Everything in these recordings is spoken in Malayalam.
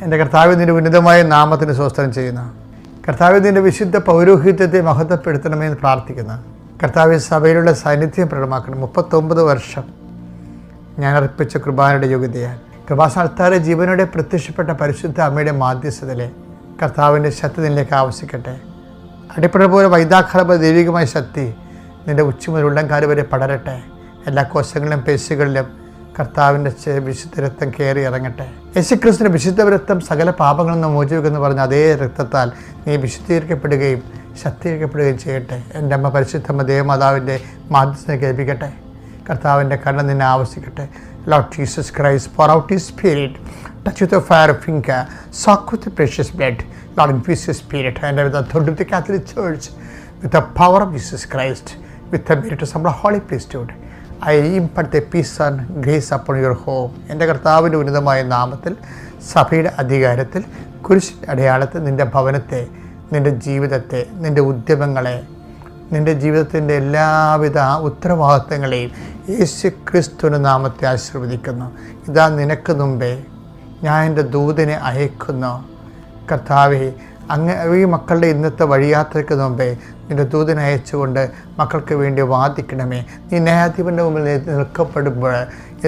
എൻ്റെ കർത്താവ് നിൻ്റെ ഉന്നതമായ നാമത്തിന് സ്വസ്ത്രം ചെയ്യുന്നു. കർത്താവ് നിൻ്റെ വിശുദ്ധ പൗരോഹിത്യത്തെ മഹത്വപ്പെടുത്തണമെന്ന് പ്രാർത്ഥിക്കുന്നു. കർത്താവ് സഭയിലുള്ള സാന്നിധ്യം പ്രകടമാക്കണം. 39 വർഷം ഞാൻ അർപ്പിച്ച കൃപാനയുടെ യോഗ്യതയാൽ കൃപാസ്ഥാനത്താറെ ജീവനോടെ പ്രത്യക്ഷപ്പെട്ട പരിശുദ്ധ അമ്മയുടെ മാധ്യസ്ഥതയിലെ കർത്താവിൻ്റെ ശക്തി നിന്നിലേക്ക് ആവശ്യിക്കട്ടെ. അടിപ്പട പോലെ വൈദാഖലപ ദൈവികമായ ശക്തി നിൻ്റെ ഉച്ച മുതൽ ഉള്ളംകാല് വരെ പടരട്ടെ. എല്ലാ കോശങ്ങളിലും പേശികളിലും കർത്താവിൻ്റെ വിശുദ്ധ രക്തം കയറി ഇറങ്ങട്ടെ. യേശുക്രിസ്തുവിൻ്റെ വിശുദ്ധ രക്തം സകല പാപങ്ങളിൽ നിന്ന് മോചിപ്പിക്കുമെന്ന് പറഞ്ഞ അതേ രക്തത്താൽ നീ വിശുദ്ധീകരിക്കപ്പെടുകയും ശക്തീകരിക്കപ്പെടുകയും ചെയ്യട്ടെ. എൻ്റെ അമ്മ പരിശുദ്ധമ്മ ദേവമാതാവിൻ്റെ മാധ്യസ്ഥത കേൾപ്പിക്കട്ടെ. കർത്താവിൻ്റെ കണ്ണ് നിന്നെ ആവശ്യിക്കട്ടെ. Lord Jesus Christ, pour out His Spirit, touch with the fire of finger, soak with the precious blood. Lord, infuse His Spirit, and with the authority of the Catholic Church, with the power of Jesus Christ, with the merit of some holy priesthood, I impart the peace and grace upon your home. എൻ്റെ കർത്താവിൻ്റെ ഉന്നതമായ നാമത്തിൽ സഭയുടെ അധികാരത്തിൽ കുരിശിൻ്റെ അടയാളത്തിൽ നിൻ്റെ ഭവനത്തെ, നിൻ്റെ ജീവിതത്തെ, നിൻ്റെ ഉദ്യമങ്ങളെ, നിൻ്റെ ജീവിതത്തിൻ്റെ എല്ലാവിധ ഉത്തരവാദിത്തങ്ങളെയും യേശു ക്രിസ്തുവിൻ്റെ നാമത്തെ ആശീർവദിക്കുന്നു. ഇതാ നിനക്ക് മുമ്പേ ഞാൻ എൻ്റെ ദൂതനെ അയക്കുന്നു. കർത്താവേ, ഈ മക്കളുടെ ഇന്നത്തെ വഴിയാത്രയ്ക്ക് മുമ്പേ നിൻ്റെ ദൂതനെ അയച്ചുകൊണ്ട് മക്കൾക്ക് വേണ്ടി വാദിക്കണമേ. നീ ന്യായാധിപൻ്റെ മുമ്പിൽ നിൽക്കപ്പെടുമ്പോൾ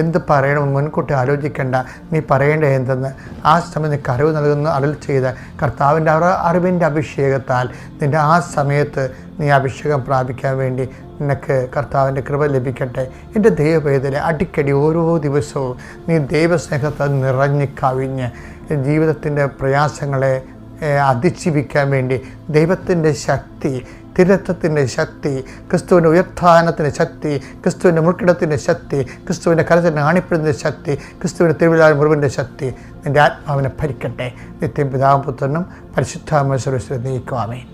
എന്ത് പറയണമെന്ന് മുൻകൂട്ടി ആലോചിക്കേണ്ട. നീ പറയേണ്ട എന്തെന്ന് ആ സമയം നിനക്ക് അറിവ് നൽകുന്ന അരുൾ ചെയ്ത കർത്താവിൻ്റെ അറിവിൻ്റെ അഭിഷേകത്താൽ നിൻ്റെ ആ സമയത്ത് നീ അഭിഷേകം പ്രാപിക്കാൻ വേണ്ടി നിനക്ക് കർത്താവിൻ്റെ കൃപ ലഭിക്കട്ടെ. എൻ്റെ ദൈവവേദന അടിക്കടി ഓരോ ദിവസവും നീ ദൈവസ്നേഹത്താൽ നിറഞ്ഞ് കവിഞ്ഞ് ജീവിതത്തിൻ്റെ പ്രയാസങ്ങളെ അതിജീവിക്കാൻ വേണ്ടി ദൈവത്തിൻ്റെ ശക്തി, തിരുരത്വത്തിൻ്റെ ശക്തി, ക്രിസ്തുവിൻ്റെ ഉയർത്ഥാനത്തിൻ്റെ ശക്തി, ക്രിസ്തുവിൻ്റെ മുൾക്കിടത്തിൻ്റെ ശക്തി, ക്രിസ്തുവിൻ്റെ കരത്തിൻ്റെ ആണിപ്പിടുന്ന ശക്തി, ക്രിസ്തുവിൻ്റെ തിരുവിലായ മുറിവിൻ്റെ ശക്തി നിൻ്റെ ആത്മാവിനെ ഭരിക്കട്ടെ. നിത്യം പിതാവും പുത്രനും പരിശുദ്ധാത്മാവും സർവ്വസ്വം നീക്കുവാമേൻ.